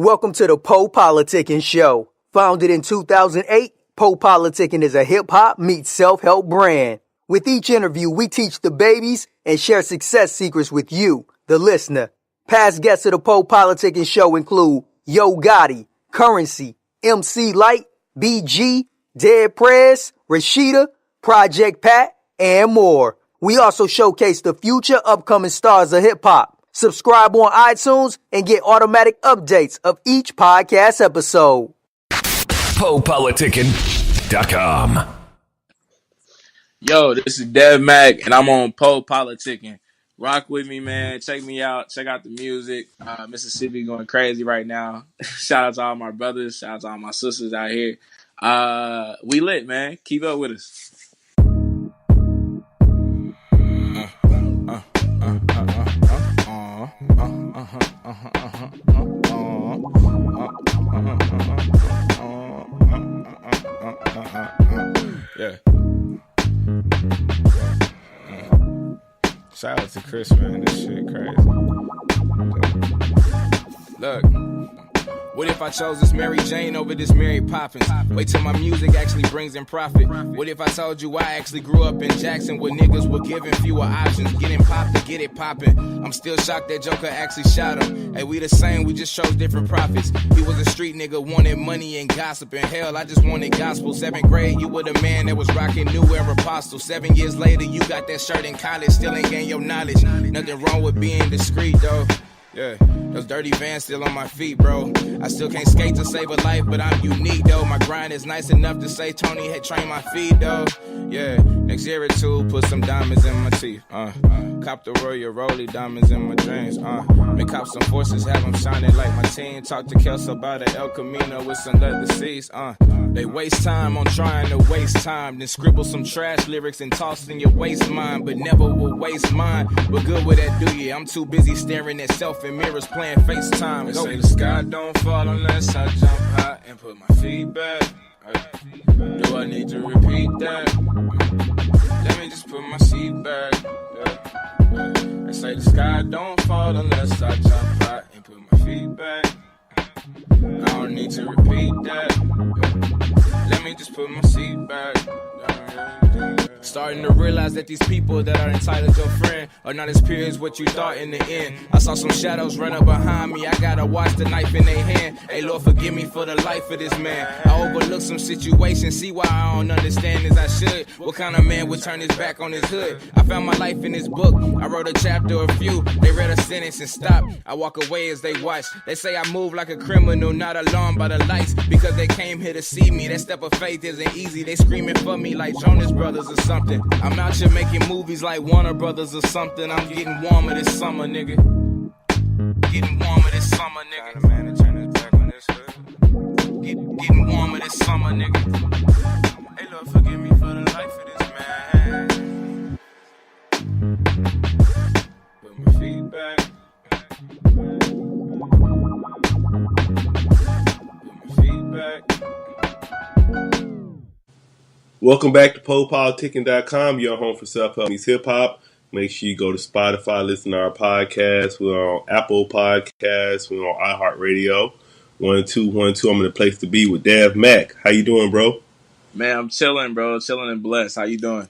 Welcome to the PoPolitickin show. Founded in 2008, PoPolitickin is a hip-hop meets self-help brand. With each interview, we teach the babies and share success secrets with you, the listener. Past guests of the PoPolitickin show include Yo Gotti, Currency, MC Light, BG, Dead Prez, Rashida, Project Pat, and more. We also showcase the future upcoming stars of hip-hop. Subscribe on iTunes and get automatic updates of each podcast episode. PoPolitickin.com. Yo, this is devMaccc, and I'm on PoPolitickin. Rock with me, man. Check me out. Check out the music. Mississippi going crazy right now. Shout out to all my brothers. Shout out to all my sisters out here. We lit, man. Keep up with us. Yeah. Shout out to Chris, man. This shit crazy. Look. What if I chose this Mary Jane over this Mary Poppins? Wait till my music actually brings in profit. What if I told you I actually grew up in Jackson where niggas were given fewer options? Getting popped to get it poppin'. I'm still shocked that Joker actually shot him. Hey, we the same, we just chose different prophets. He was a street nigga, wanted money and gossip. And hell, I just wanted gospel. 7th grade, you were the man that was rocking New Era Apostle. 7 years later, you got that shirt in college, still ain't gain your knowledge. Nothing wrong with being discreet, though. Yeah, those dirty Vans still on my feet, bro. I still can't skate to save a life, but I'm unique, though. My grind is nice enough to say Tony had trained my feet, though. Yeah, next year or two, put some diamonds in my teeth. Cop the Royal Rolly, diamonds in my dreams. Make cop some forces, have them shining like my team. Talk to Kelso about the El Camino with some leather seats. They waste time on trying to waste time. Then scribble some trash lyrics and toss in your waste mind, but never will waste mine. But good with that, do you? I'm too busy staring at self in mirrors playing FaceTime. They say the sky don't fall unless I jump high and put my feet back. Do I need to repeat that? Let me just put my seat back. They say the sky don't fall unless I jump high and put my feet back. I don't need to repeat that. Let me just put my seat back. Starting to realize that these people that are entitled to a friend are not as pure as what you thought in the end. I saw some shadows run up behind me. I gotta watch the knife in their hand. Hey, Lord, forgive me for the life of this man. I overlooked some situations, see why I don't understand as I should. What kind of man would turn his back on his hood? I found my life in this book. I wrote a chapter or a few. They read a sentence and stopped. I walk away as they watch. They say I move like a criminal, not alarmed by the lights, because they came here to see me. That step of faith isn't easy. They screaming for me like Jonas Brothers or something. I'm out here making movies like Warner Brothers or something. I'm getting warmer this summer, nigga. Getting warmer this summer, nigga. Got a man to turn his back on this hood. Getting warmer this summer, nigga. Hey, Lord, forgive me for the life of this man. Put my feet back. Put my feet back. Welcome back to PoPolitickin.com, your home for self-help meets hip-hop. Make sure you go to Spotify, listen to our podcast. We're on Apple Podcasts. We're on iHeartRadio. 1-2-1-2. I'm in the place to be with devMaccc. How you doing, bro? Man, I'm chilling, bro. Chilling and blessed. How you doing?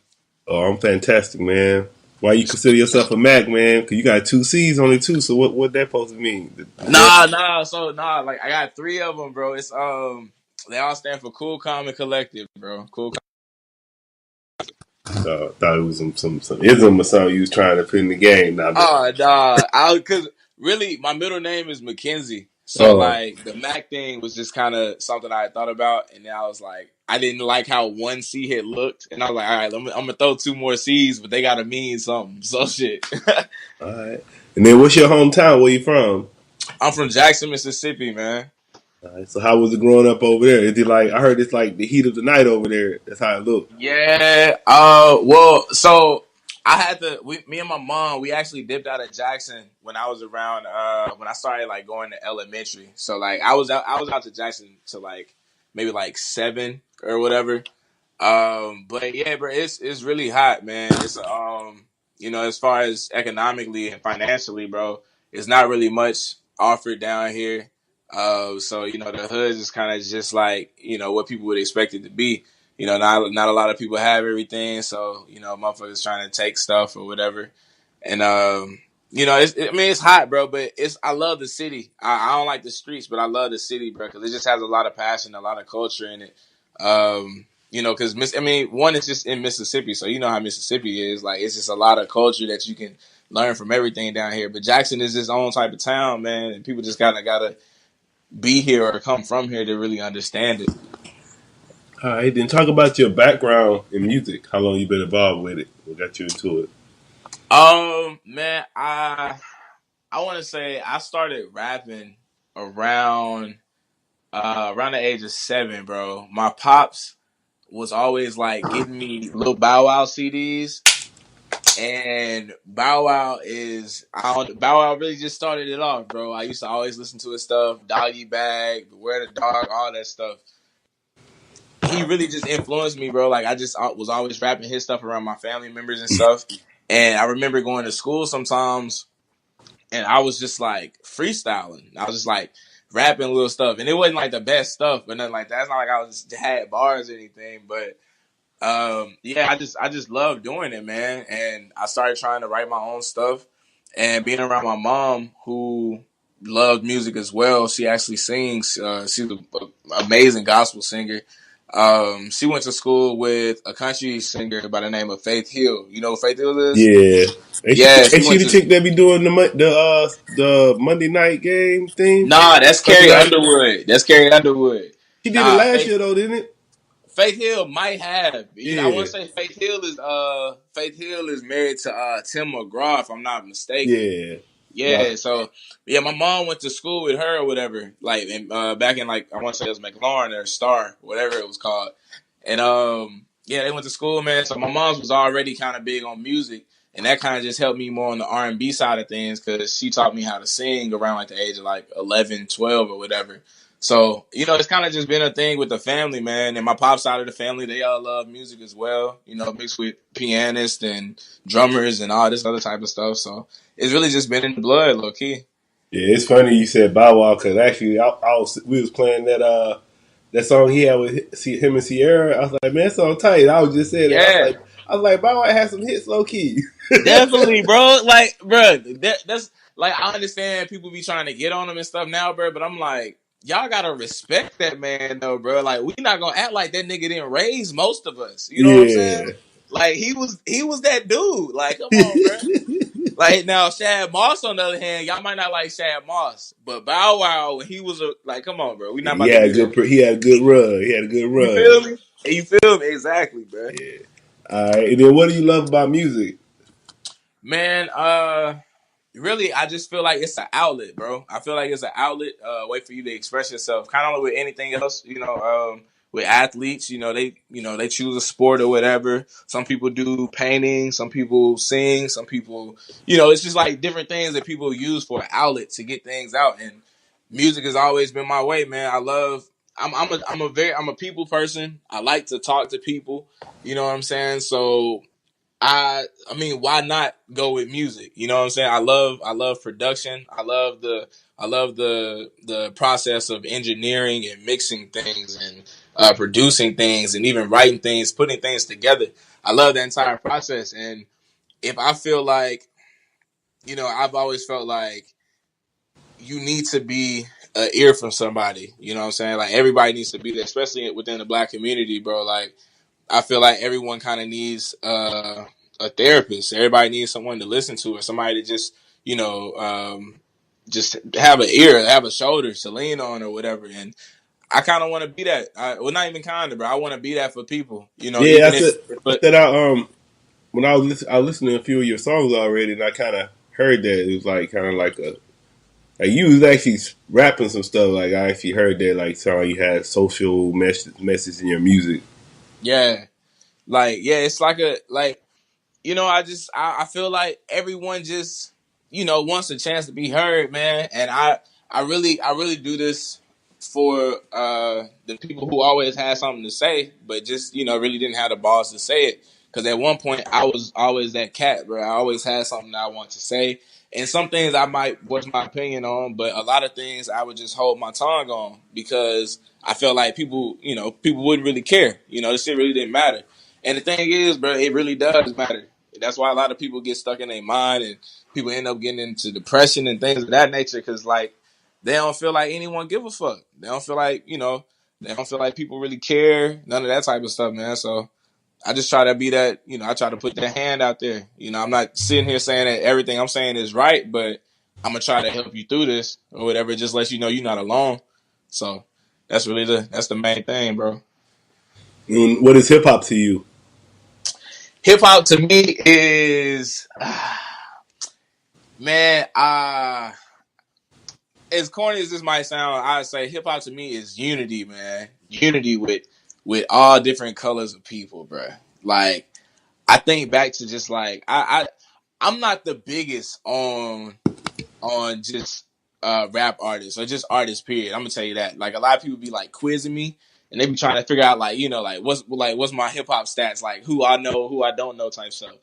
Oh, I'm fantastic, man. Why you consider yourself a Mac, man? Because you got 2 C's on it, too. So what that supposed to mean? Nah. Like, I got 3 of them, bro. It's they all stand for Cool, Calm, and Collective, bro. Cool. Thought it was some ism or something you was trying to put in the game. Nah. Because really, my middle name is Mackenzie. So, like, the Mac thing was just kind of something I had thought about. And then I was like, I didn't like how 1 C had looked. And I was like, all right, I'm going to throw 2 more C's, but they got to mean something. So, shit. All right. And then what's your hometown? Where you from? I'm from Jackson, Mississippi, man. All right, so how was it growing up over there? Is it like, I heard it's like the heat of the night over there. That's how it looked. Yeah. Well, so I had me and my mom, we actually dipped out of Jackson when I was around, when I started like going to elementary. So like I was out to Jackson to like maybe like 7 or whatever. But yeah, bro, it's really hot, man. It's as far as economically and financially, bro, it's not really much offered down here. So the hood is kind of just like what people would expect it to be. Not a lot of people have everything, so motherfuckers trying to take stuff or whatever. And it's hot, bro. But I love the city. I don't like the streets, but I love the city, bro, because it just has a lot of passion, a lot of culture in it. Because one is just in Mississippi, so you know how Mississippi is. Like, it's just a lot of culture that you can learn from everything down here. But Jackson is its own type of town, man, and people just kind of gotta be here or come from here to really understand it. All right, then talk about your background in music. How long you been involved with it? What got you into it? Man, I want to say I started rapping around around the age of 7, bro. My pops was always like getting me little Bow Wow CDs, and Bow Wow really just started it off, bro. I used to always listen to his stuff, Doggy Bag, Beware the Dog, all that stuff. He really just influenced me, bro. Like, I just was always rapping his stuff around my family members and stuff. And I remember going to school sometimes, and I was just like freestyling. I was just like rapping little stuff, and it wasn't like the best stuff, but nothing like that. It's not like I was had bars or anything, but yeah, I just love doing it, man. And I started trying to write my own stuff, and being around my mom, who loved music as well. She actually sings. She's an amazing gospel singer. She went to school with a country singer by the name of Faith Hill. You know who Faith Hill is? Yeah, Yeah, ain't she she went the to. chick that be doing the Monday night game thing? Nah, that's Monday Carrie night. Underwood. That's Carrie Underwood. She did it Nah, last year though, didn't it? Faith Hill might have. I want Yeah, to say Faith Hill is married to Tim McGraw, if I'm not mistaken. yeah. Yeah, Wow. so yeah, my mom went to school with her or whatever, like back in, like, I want to say it was McLaurin or Star, whatever it was called. And yeah, they went to school, man. So my mom's was already kind of big on music, and that kind of just helped me more on the R&B side of things, because she taught me how to sing around like the age of like 11, 12 or whatever. So, it's kind of just been a thing with the family, man. And my pop side of the family, they all love music as well, mixed with pianists and drummers and all this other type of stuff. So it's really just been in the blood, low key. Yeah, it's funny you said Bow Wow because actually we was playing that song he had with him and Sierra. I was like, man, that song tight. I was just saying it. Yeah, I was like, Bow Wow had some hits low key. definitely, bro. Like, bro, that's like, I understand people be trying to get on him and stuff now, bro, but I'm like, y'all gotta respect that man, though, bro. Like, we not gonna act like that nigga didn't raise most of us. You know what I'm saying? Yeah. Like, he was that dude. Like, come on, bro. Like, now, Shad Moss, on the other hand, y'all might not like Shad Moss, but Bow Wow, when he was like, come on, bro, we not about to do that. He had a good run. He had a good You run. feel me? You feel me? Exactly, bro. Yeah. All right. And then what do you love about music? Man, really, I just feel like it's an outlet, bro. I feel like it's an outlet, way for you to express yourself. Kind of like with anything else, with athletes, they choose a sport or whatever. Some people do painting, some people sing, some people, it's just like different things that people use for an outlet to get things out. And music has always been my way, man. I'm a people person. I like to talk to people. You know what I'm saying? So I mean, why not go with music? You know what I'm saying? I love production. I love the process of engineering and mixing things and producing things and even writing things, putting things together. I love the entire process. And if I feel like, I've always felt like you need to be an ear from somebody. You know what I'm saying? Like, everybody needs to be there, especially within the Black community, bro. Like, I feel like everyone kind of needs a therapist. Everybody needs someone to listen to, or somebody to just have an ear, have a shoulder to lean on, or whatever. And I kind of want to be that. Well, not even kind of, bro. I want to be that for people. Yeah, Even if, I but said when I was listening to a few of your songs already, and I kind of heard that it was like kind of like you was actually rapping some stuff. Like, I actually heard that, like, song you had social message in your music. yeah, it's like I feel like everyone just, wants a chance to be heard, man. And I really do this for the people who always had something to say, but just, really didn't have the balls to say it. Because at one point I was always that cat, bro. I always had something that I wanted to say, And some things I might voice my opinion on, but a lot of things I would just hold my tongue on because I felt like people, people wouldn't really care. This shit really didn't matter. And the thing is, bro, it really does matter. That's why a lot of people get stuck in their mind and people end up getting into depression and things of that nature because, like, they don't feel like anyone give a fuck. They don't feel like, they don't feel like people really care. None of that type of stuff, man. So I just try to be that, I try to put that hand out there. I'm not sitting here saying that everything I'm saying is right, but I'm going to try to help you through this or whatever. Just let you know you're not alone. So that's the main thing, bro. And what is hip hop to you? Hip hop to me is, man, as corny as this might sound, I'd say hip hop to me is unity, man. Unity with all different colors of people, bro. Like, I think back to just like I'm not the biggest on just rap artists or just artists period. I'm gonna tell you that. Like a lot of people be like quizzing me and they be trying to figure out like, what's my hip hop stats, like who I know, who I don't know type stuff.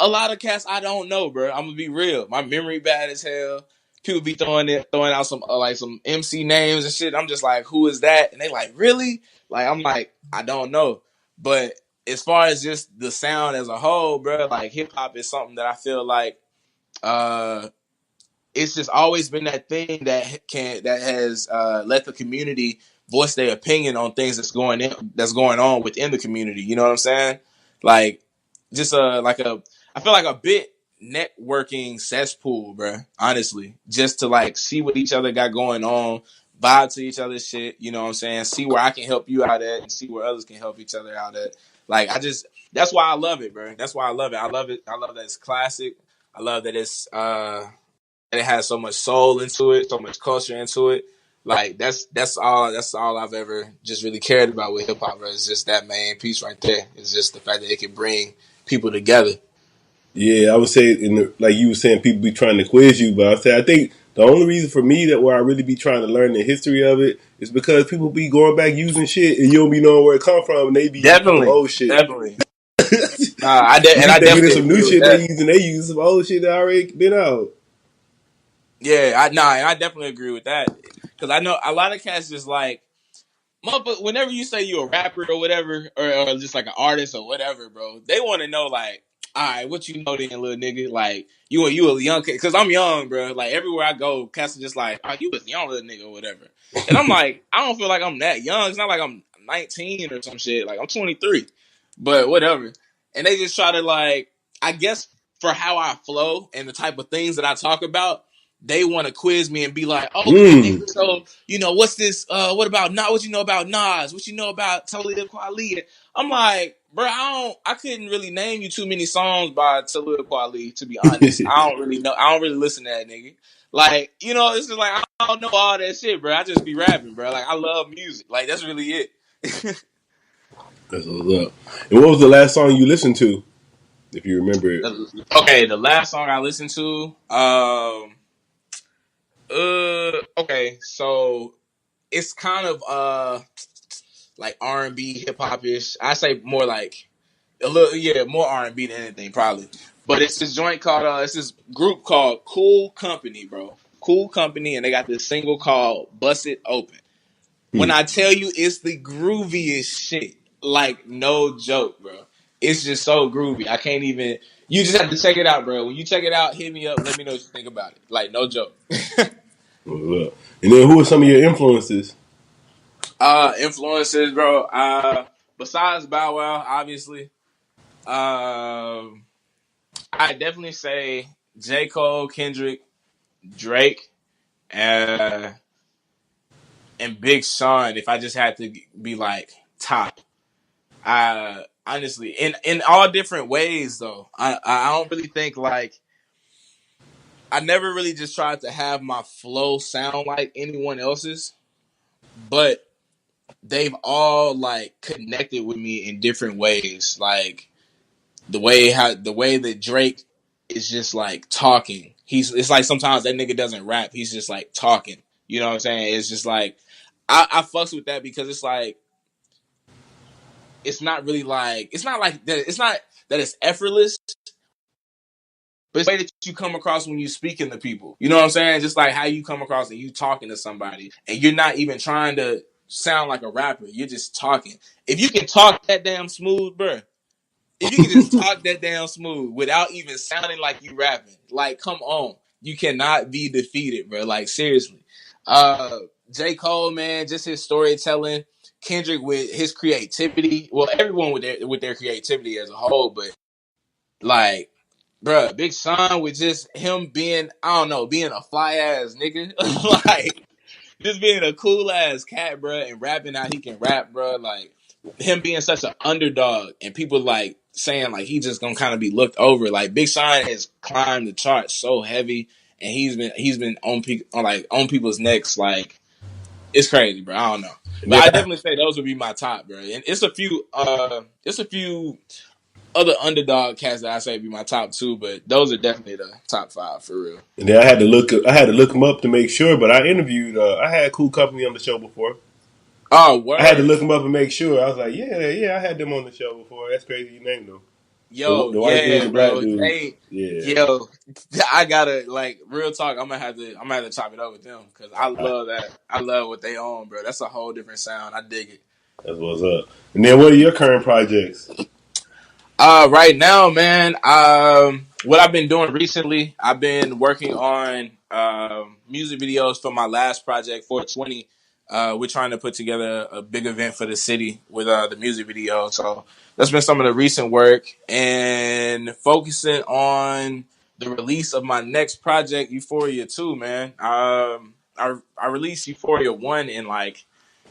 A lot of cats I don't know, bro. I'm gonna be real. My memory bad as hell. People be throwing out some like some MC names and shit. I'm just like, who is that? And they like, really? Like I'm like, I don't know. But as far as just the sound as a whole, bro, like hip hop is something that I feel like it's just always been that thing that has let the community voice their opinion on things that's going on within the community. You know what I'm saying? Like just I feel like a bit networking cesspool, bro. Honestly, just to like see what each other got going on, vibe to each other's shit. You know what I'm saying? See where I can help you out at, and see where others can help each other out at. Like that's why I love it, bro. That's why I love it. I love it. I love that it's classic. I love that it's and it has so much soul into it, so much culture into it. Like that's all I've ever just really cared about with hip hop. It's just that main piece right there. It's just the fact that it can bring people together. Yeah, I would say, like you were saying, people be trying to quiz you, but I think the only reason for me that where I really be trying to learn the history of it is because people be going back using shit and you don't be knowing where it come from, and they be using some Definitely, old shit. definitely. You be I thinking of definitely some new agree with shit that. they using some old shit that already been out. Yeah, I definitely agree with that because I know a lot of cats just like. But whenever you say you're a rapper or whatever, or just like an artist or whatever, bro, they want to know like, all right, what you know then, little nigga? Like, you a young kid? Because I'm young, bro. Like everywhere I go, cats are just like, oh, you a young little nigga or whatever. And I'm like, I don't feel like I'm that young. It's not like I'm 19 or some shit. Like I'm 23, but whatever. And they just try to like, I guess for how I flow and the type of things that I talk about, they want to quiz me and be like, okay, nigga, so what's this? What about Nas? What you know about Nas? What you know about Talib Kweli? I'm like, bro, I couldn't really name you too many songs by Talib Kweli, to be honest. I don't really know. I don't really listen to that nigga. Like, it's just like I don't know all that shit, bro. I just be rapping, bro. Like I love music. Like that's really it. That's what's up. And what was the last song you listened to, if you remember it? Okay, the last song I listened to, okay, so it's kind of like R&B, hip hop ish. I say more like a little, yeah, more R&B than anything probably. But it's this joint called it's this group called Cool Company, bro. Cool Company, and they got this single called "Bust It Open." When I tell you, it's the grooviest shit. Like no joke, bro. It's just so groovy. I can't even. You just have to check it out, bro. When you check it out, hit me up. Let me know what you think about it. Like no joke. And then who are some of your influences? Influences, bro. Besides Bow Wow, obviously. I definitely say J. Cole, Kendrick, Drake, uh, and Big Sean. If I just had to be like top, honestly, in all different ways though. I don't really think like I never really just tried to have my flow sound like anyone else's, but they've all like connected with me in different ways. Like the way that Drake is just like talking. It's like sometimes that nigga doesn't rap. He's just like talking. You know what I'm saying? It's just like I fucks with that because it's like it's not really like it's not like that. It's not that it's effortless, but it's the way that you come across when you speaking to people. You know what I'm saying? Just like how you come across and you talking to somebody, and you're not even trying to sound like a rapper. You're just talking. If you can talk that damn smooth, bro. If you can just talk that damn smooth without even sounding like you rapping, like, come on. You cannot be defeated, bro. Like, seriously. J. Cole, man, just his storytelling. Kendrick with his creativity. Well, everyone with their creativity as a whole, but like, bro, Big Sean with just him being, I don't know, being a fly ass nigga. Like, just being a cool ass cat, bro, and rapping how he can rap, bro. Like, him being such an underdog and people like saying like he just gonna kind of be looked over. Like, Big Sean has climbed the charts so heavy, and he's been on people's necks. Like, it's crazy, bro. I don't know, but I Yeah. definitely say those would be my top, bro. And it's a few other underdog cats that I say be my top two, but those are definitely the top five for real. And then I had to look him up to make sure. But I interviewed. I had Cool Company on the show before. Oh, I had to word. look him up and make sure. I was like, yeah, I had them on the show before. That's crazy. You named them. Yo, The white dude, yeah, the black bro. dude. Yeah, Yo, I gotta like real talk. I'm gonna have to chop it up with them because I love that. I love what they own, bro. That's a whole different sound. I dig it. that's what's up. And then what are your current projects? Right now, man. What I've been doing recently, I've been working on music videos for my last project, 420. We're trying to put together a big event for the city with the music video. So that's been some of the recent work, and focusing on the release of my next project, Euphoria 2, man. I released Euphoria 1 in like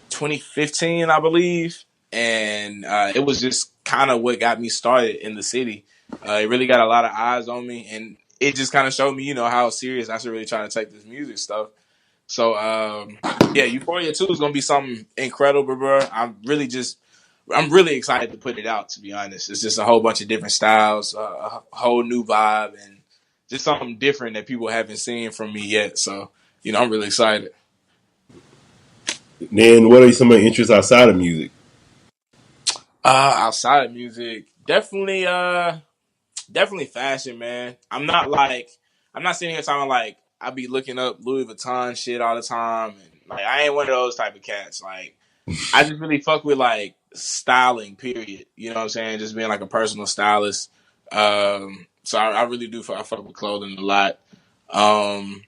2015, I believe, and it was just kind of what got me started in the city. It really got a lot of eyes on me, and it just kind of showed me, how serious I should really try to take this music stuff. So, yeah, Euphoria 2 is gonna be something incredible, bro. I'm really excited to put it out. To be honest, it's just a whole bunch of different styles, a whole new vibe, and just something different that people haven't seen from me yet. So, I'm really excited. Then what are some of your interests outside of music? Outside of music, definitely fashion, man. I'm not sitting here talking like I be looking up Louis Vuitton shit all the time, and like I ain't one of those type of cats. Like, I just really fuck with like styling, period. You know what I'm saying? Just being like a personal stylist. So I really do. I fuck with clothing a lot. Um,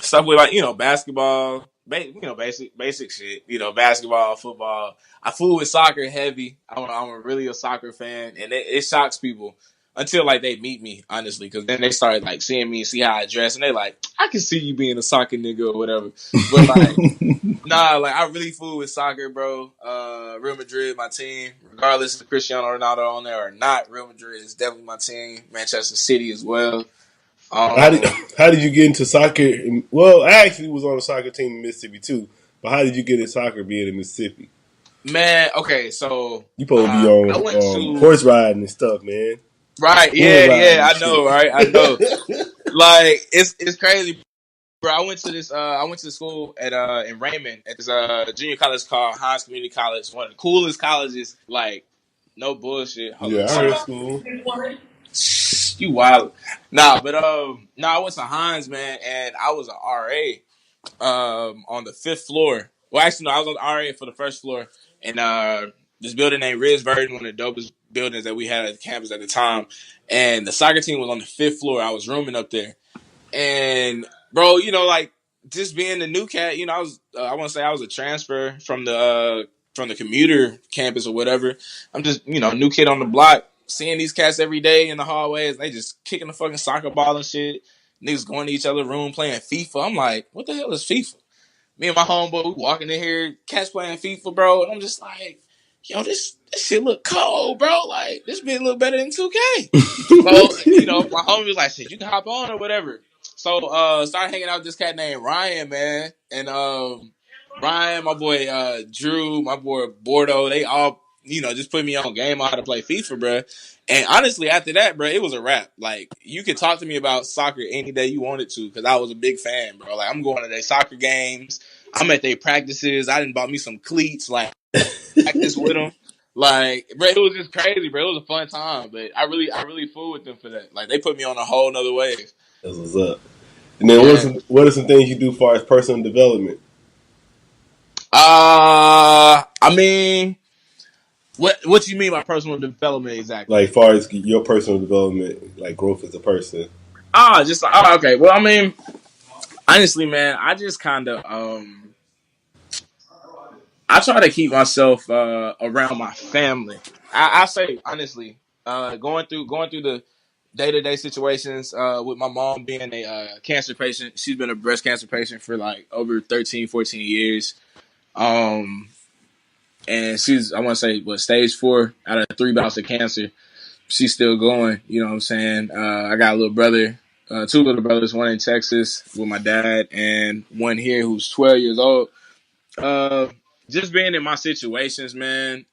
Stuff with like basketball, basic shit. Basketball, football. I fool with soccer heavy. I'm really a soccer fan, and it shocks people until like they meet me, honestly, because then they start like seeing me and see how I dress, and they like, I can see you being a soccer nigga or whatever. But like, nah, like I really fool with soccer, bro. Real Madrid, my team, regardless of Cristiano Ronaldo on there or not. Real Madrid is definitely my team. Manchester City as well. How did Um, how did you get into soccer? Well, I actually was on a soccer team in Mississippi too. But how did you get in soccer being in Mississippi? Man, okay, so You supposed to be I went on to horse riding and stuff, man. right, Bull riding yeah, and I know, shit. right, I know. Like it's crazy, bro. I went to school at in Raymond at this junior college called Hines Community College, one of the coolest colleges. Like, no bullshit. Hold Yeah, on, I heard school. you wild. Nah, but I went to Hines, man, and I was an RA on the fifth floor. Well, actually, no, I was on the RA for the first floor, and this building named Riz Verdon, one of the dopest buildings that we had at the campus at the time. And the soccer team was on the fifth floor. I was rooming up there, and bro, like just being the new cat, I want to say I was a transfer from the commuter campus or whatever. I'm just new kid on the block, seeing these cats every day in the hallways. They just kicking the fucking soccer ball and shit. Niggas going to each other's room playing FIFA. I'm like, what the hell is FIFA? Me and my homeboy, we walking in here, cats playing FIFA, bro, and I'm just like, yo, this shit look cold, bro. Like, this bit look better than 2K. So, my homie was like, shit, you can hop on or whatever. So, started hanging out with this cat named Ryan, man. And Ryan, my boy Drew, my boy Bordeaux, they all, just put me on game on how to play FIFA, bro. And honestly, after that, bro, it was a wrap. Like, you could talk to me about soccer any day you wanted to, because I was a big fan, bro. Like, I'm going to their soccer games. I'm at their practices. I done bought me some cleats, like, practice with them. Like, bro, it was just crazy, bro. It was a fun time, but I really fooled with them for that. Like, they put me on a whole nother wave. That's what's up. And then Yeah. what are some things you do as far as personal development? I mean, what do you mean by personal development exactly? Like, far as your personal development, like growth as a person. Just like, okay. Well, I mean, honestly, man, I just kind of I try to keep myself around my family. I say honestly, going through the day to day situations with my mom being a cancer patient. She's been a breast cancer patient for like over 13, 14 years. Um, and she's, I want to say, what, stage 4 out of 3 bouts of cancer. She's still going. You know what I'm saying? I got a little brother, 2 little brothers, one in Texas with my dad, and one here who's 12 years old. Uh, just being in my situations, man.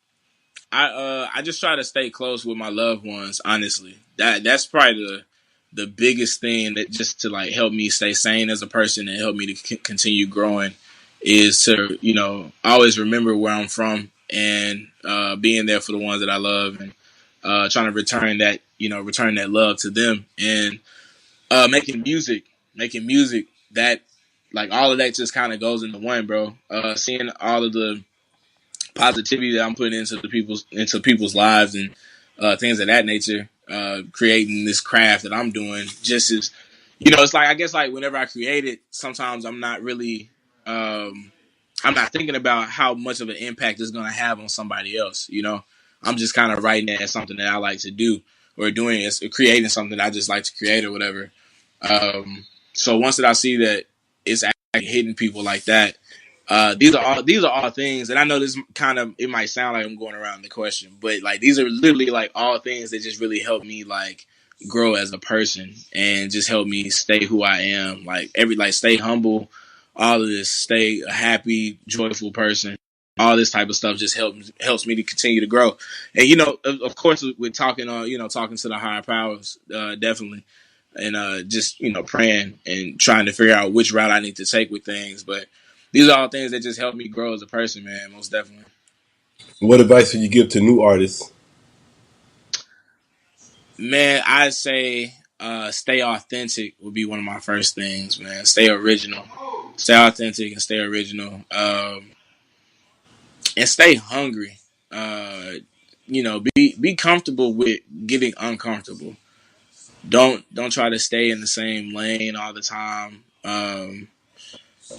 I just try to stay close with my loved ones. Honestly, that's probably the biggest thing that just to like help me stay sane as a person and help me to continue growing is to always remember where I'm from and being there for the ones that I love and trying to return that love to them and making music that like all of that just kind of goes into one, bro. Seeing all of the positivity that I'm putting into people's lives and things of that nature. Creating this craft that I'm doing, just as it's like I guess like whenever I create it, sometimes I'm not really, I'm not thinking about how much of an impact it's going to have on somebody else. I'm just kind of writing it as something that I like to do or doing is creating something I just like to create or whatever. So once that I see that it's actually hitting people like that. These are all things, and I know this it might sound like I'm going around the question, but like these are literally like all things that just really help me like grow as a person and just help me stay who I am. Like stay humble, all of this, stay a happy, joyful person. All this type of stuff just helps me to continue to grow. And of course, with talking on talking to the higher powers, definitely, and just praying and trying to figure out which route I need to take with things, but. These are all things that just help me grow as a person, man, most definitely. What advice would you give to new artists? Man, I'd say stay authentic would be one of my first things, man. Stay original. Stay authentic and stay original. And stay hungry. Be comfortable with getting uncomfortable. Don't try to stay in the same lane all the time.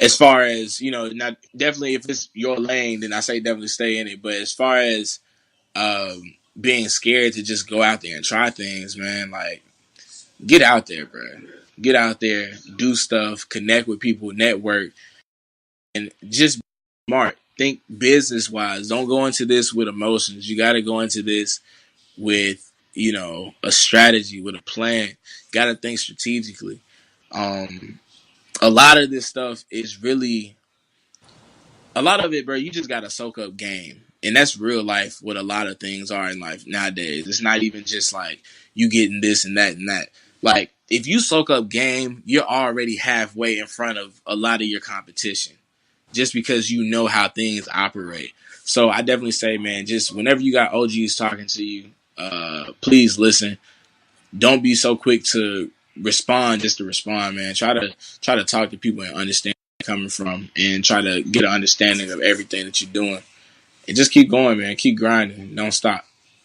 As far as, not definitely if it's your lane, then I say definitely stay in it. But as far as being scared to just go out there and try things, man, like get out there, bro. Get out there, do stuff, connect with people, network, and just be smart. Think business wise. Don't go into this with emotions. You got to go into this with, a strategy, with a plan. Got to think strategically. A lot of this stuff is really a lot of it, bro, you just gotta soak up game. And that's real life, what a lot of things are in life nowadays. It's not even just like you getting this and that and that. Like, if you soak up game, you're already halfway in front of a lot of your competition just because you know how things operate. So I definitely say, man, just whenever you got OGs talking to you, please listen. Don't be so quick to respond just to respond, man. Try to talk to people and understand where they're coming from and try to get an understanding of everything that you're doing. And just keep going, man. Keep grinding. Don't stop.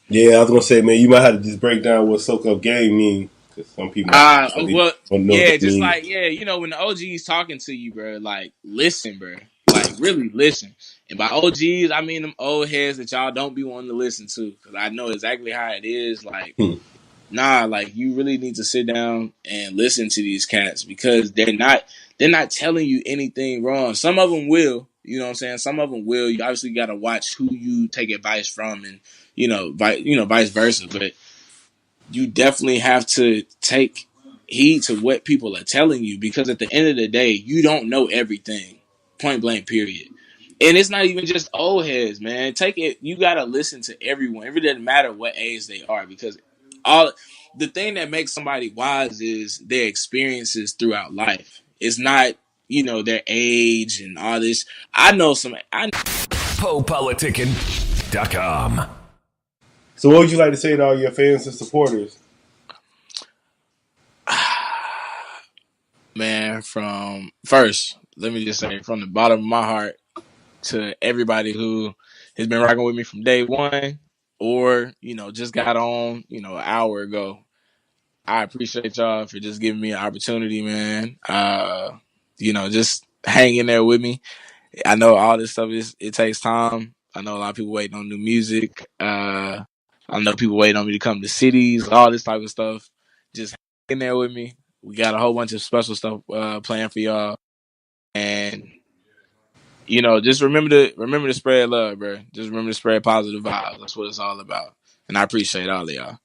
Yeah, I was gonna say, man, you might have to just break down what soak up game mean because some people might really Well, don't know what yeah, that just means. like, yeah, when the OG's talking to you, bro, like, listen, bro. Like, really listen. And by OGs, I mean them old heads that y'all don't be wanting to listen to because I know exactly how it is. Like, nah, like you really need to sit down and listen to these cats because they're not telling you anything wrong. Some of them will, you know what I'm saying? Some of them will. You obviously got to watch who you take advice from and, vice versa. But you definitely have to take heed to what people are telling you because at the end of the day, you don't know everything. Point blank, period. And it's not even just old heads, man. Take it. You gotta listen to everyone. It doesn't matter what age they are, because all the thing that makes somebody wise is their experiences throughout life. It's not their age and all this. I know some. PoPolitickin.com. So what would you like to say to all your fans and supporters? Man, let me just say, from the bottom of my heart to everybody who has been rocking with me from day one or, just got on, an hour ago. I appreciate y'all for just giving me an opportunity, man. Just hang in there with me. I know all this stuff it takes time. I know a lot of people waiting on new music. I know people waiting on me to come to cities, all this type of stuff. Just hang in there with me. We got a whole bunch of special stuff planned for y'all. And just remember to spread love, bro. Just remember to spread positive vibes. That's what it's all about. And I appreciate all of y'all.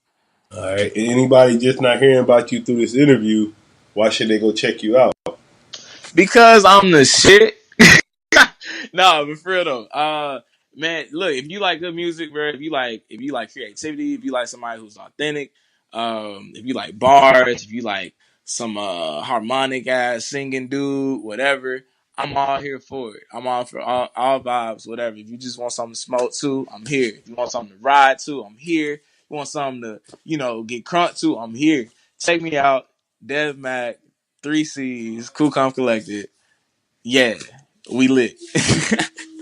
All right. And anybody just not hearing about you through this interview, why should they go check you out? Because I'm the shit. No, but for real though. Man, look, if you like good music, bro, if you like creativity, if you like somebody who's authentic, if you like bars, if you like some harmonic ass singing dude, whatever, I'm all here for it. I'm all for all vibes, whatever. If you just want something to smoke to, I'm here. If you want something to ride to, I'm here. If you want something to, get crunk to, I'm here. Check me out, devMaccc, 3 C's, Cool Calm Collected. Yeah, we lit.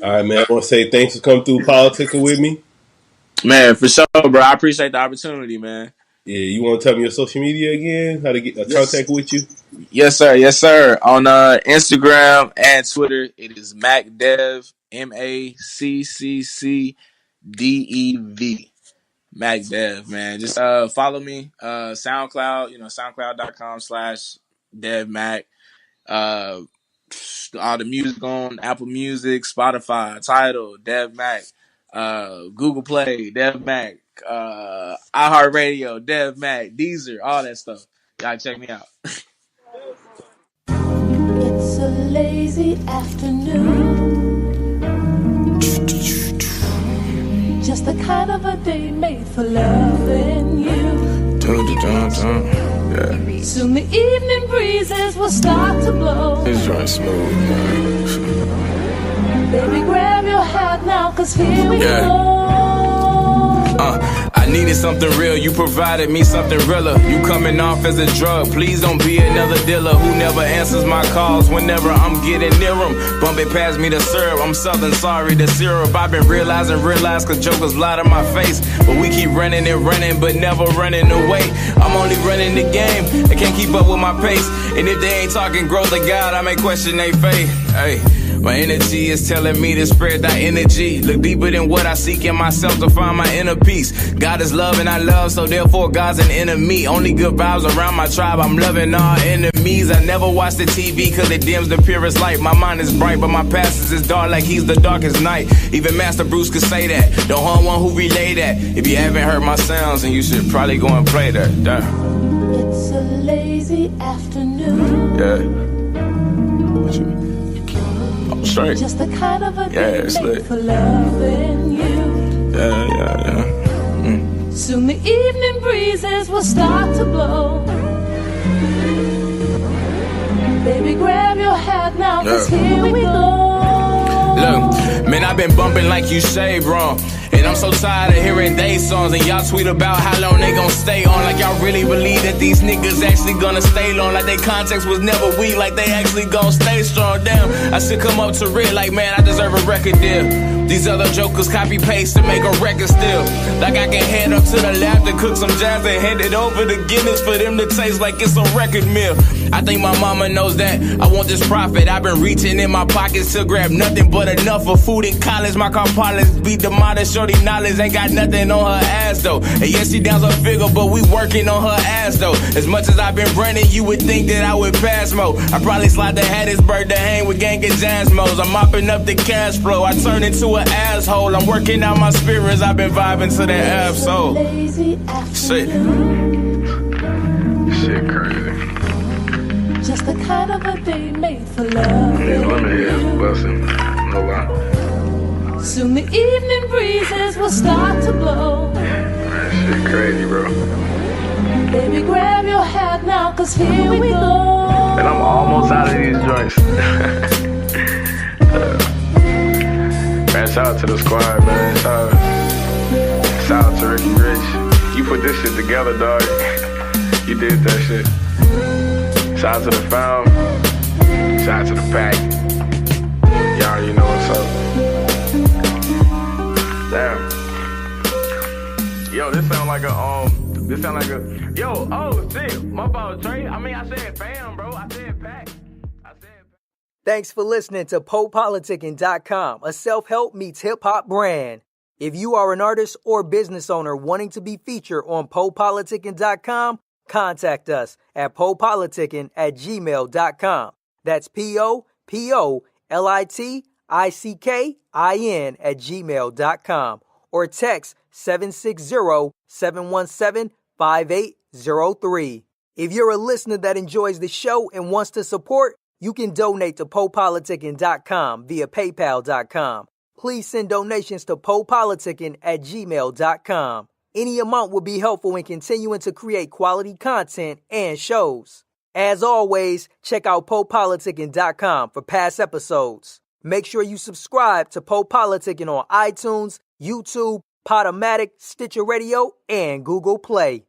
All right, man. I want to say thanks for coming through politicking with me. Man, for sure, bro. I appreciate the opportunity, man. Yeah, you want to tell me your social media again? How to get contact with you? Yes, sir. Yes, sir. On Instagram and Twitter, it is MacDev, MACCCDEV. MacDev, man. Just follow me. SoundCloud, SoundCloud.com/devmac. All the music on Apple Music, Spotify, Tidal, devMaccc, Google Play, devMaccc, iHeartRadio, devMaccc, Deezer, all that stuff. Y'all check me out. It's a lazy afternoon, just the kind of a day made for loving you. Yeah. Soon the evening breezes will start to blow. It's dry smooth, man. Baby, grab your hat now, 'cause here we Yeah. go. I needed something real, you provided me something realer. You coming off as a drug, please don't be another dealer who never answers my calls whenever I'm getting near him. Bumping past me the syrup, I'm southern sorry, the syrup. I've been realize 'cause jokers lie to my face. But we keep running and running, but never running away. I'm only running the game, I can't keep up with my pace. And if they ain't talking growth of God, I may question their faith. Hey. My energy is telling me to spread that energy. Look deeper than what I seek in myself to find my inner peace. God is love and I love, so therefore God's an enemy. Only good vibes around my tribe, I'm loving all enemies. I never watch the TV 'cause it dims the purest light. My mind is bright, but my past is as dark like he's the darkest night. Even Master Bruce could say that. The whole one who relay that. If you haven't heard my sounds, then you should probably go and play that. It's a lazy afternoon. Yeah. Straight. Just the kind of a day it's made lit. for loving you. Yeah. Soon the evening breezes will start to blow. Baby, grab your hat now, 'cause here we go. Look, man, I've been bumping like you shaved wrong. And I'm so tired of hearing they songs. And y'all tweet about how long they gon' stay on. Like y'all really believe that these niggas actually gonna stay long. Like they context was never weak. Like they actually gon' stay strong. Damn, I should come up to real. Like, man, I deserve a record deal. These other jokers copy paste to make a record still. Like I can head up to the lab to cook some jazz and hand it over to Guinness for them to taste like it's a record meal. I think my mama knows that I want this profit. I've been reaching in my pockets to grab nothing but enough for food in college. My car polish be demolished. Shorty knowledge ain't got nothing on her ass though. And yes, she down some figure, but we working on her ass though. As much as I've been running, you would think that I would pass mo. I probably slide the Hattiesburg to hang with gang of Jazzmos. I'm mopping up the cash flow. I turn into an asshole. I'm working out my spirits. I've been vibing to that absol. Shit crazy. Just the kind of a day made for love. These women here is busting. No lie. Soon the evening breezes will start to blow. That shit crazy, bro. Baby, grab your hat now, 'cause here we go. And I'm almost out of these joints. Man, shout out to the squad, man. Shout Shout out to Ricky Rich. You put this shit together, dog. You did that shit. Shout out to the fam. Shout out to the pack. Y'all already know what's up. Damn. Yo, this sound like a yo, oh shit. My fault, Trey. I mean, I said fam, bro. I said pack. Thanks for listening to PoPolitickin.com, a self-help meets hip-hop brand. If you are an artist or business owner wanting to be featured on PoPolitickin.com, contact us at PoPolitickin@gmail.com. That's PoPolitickin@gmail.com or text 760-717-5803. If you're a listener that enjoys the show and wants to support, you can donate to PoPolitickin.com via PayPal.com. Please send donations to PoPolitickin@gmail.com. Any amount will be helpful in continuing to create quality content and shows. As always, check out PoPolitickin.com for past episodes. Make sure you subscribe to PoPolitickin on iTunes, YouTube, Podomatic, Stitcher Radio, and Google Play.